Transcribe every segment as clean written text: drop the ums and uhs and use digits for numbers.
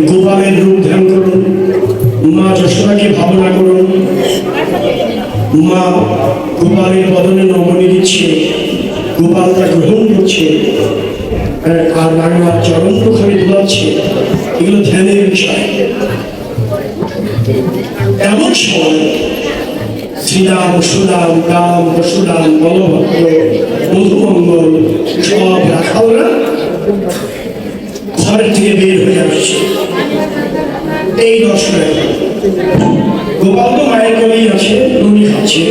গোপালের রূপ ধ্যান করুন, মা যশোদাকে ভাবনা করুন। মা গোপালের বদনে নমনী দিচ্ছে, গোপাল তা গ্রহণ করছে, আর রান্নার চরণ মুখে ধোয়াচ্ছে। এগুলো ধ্যানের বিষয়। এমন সময় শ্রীরাম, সুরাম, রাম, পরশুরাম, বলভদ্র, মধুমঙ্গল সব রাখালরা ঘরের থেকে বের হয়ে আসছে। এই দর্শনে গোপাল তো মায়ের কোলেই আছে, নুনি খাচ্ছে,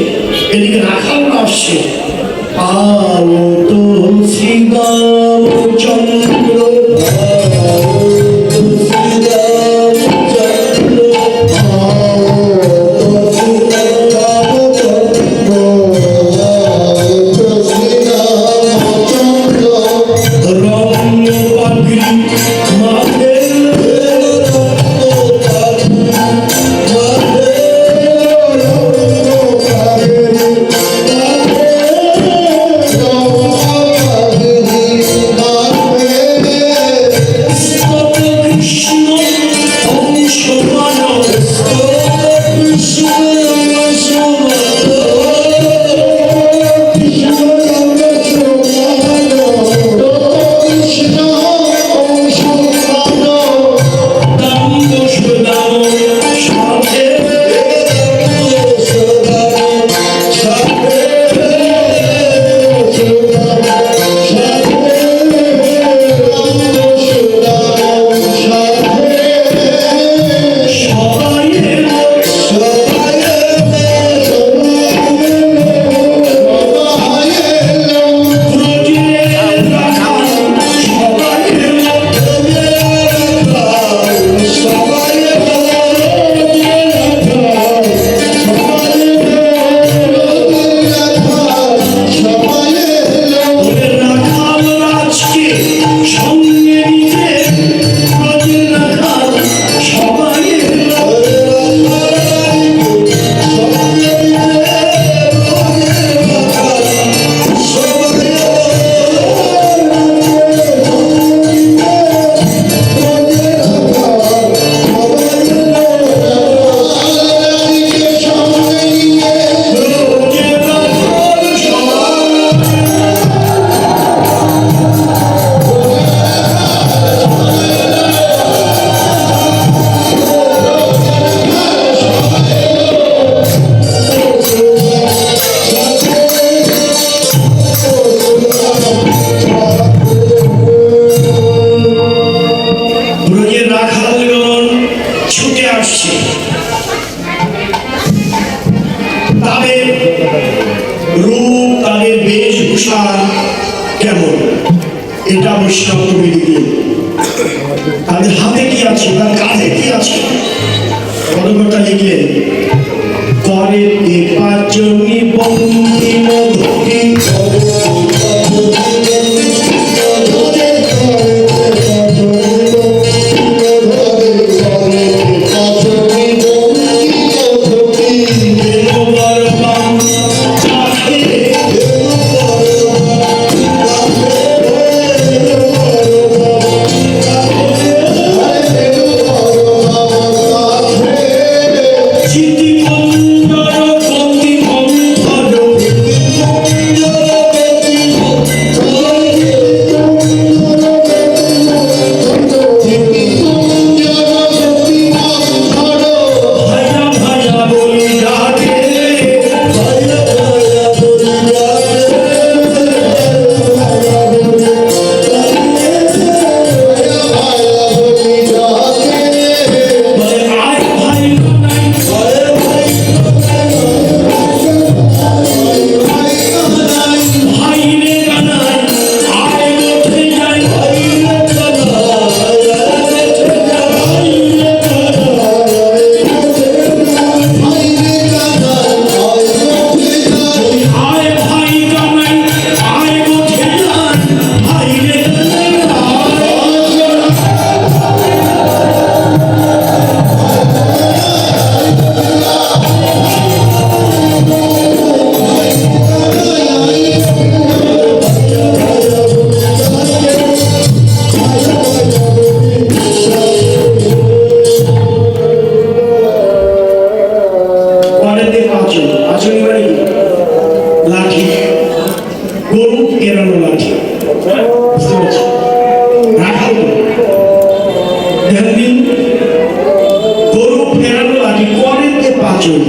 এদিকে রাখালরা আসছে। আলো তো শ্রীরাম চন্দ্র, Oh অনুষ্ঠান কেমন, এটা বৈষ্ণব কবি লিখলেন। তাদের হাতে কি আছে, তার কাঁধে কি আছে, পদকর্তা লিখলেন, করে পাঁচজনী বঙ্কিম ধরি লাঠি, গরু এড়ানো লাঠি, বুঝতে পারছি রাখাল ধ্যান দিন, গরু ফেরানো লাঠি, করেতে পাঁচন,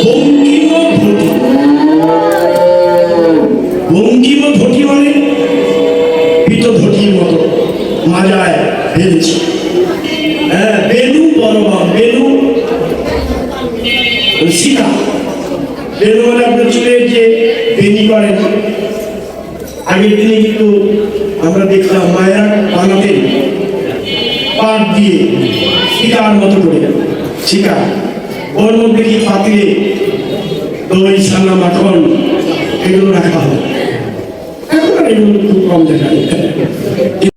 বঙ্কিম ধটি। বঙ্কিম ধটি মানে পিত ধটির মতো মাজায় ফেলেছি। হ্যাঁ, বেলু বলবাম, বেলু সীতা, বেলু মানে আপনার চুলের যে বেনি করেন, আগের দিনে কিন্তু আমরা দেখলাম মায়া বানাতেন পাট দিয়ে শিকার মতো করে, শিকার ওর মধ্যে কি পাতিলে দই ছানা মাখন এগুলো রাখা হয়, এখন আর এগুলো খুব কম দেখা যায়।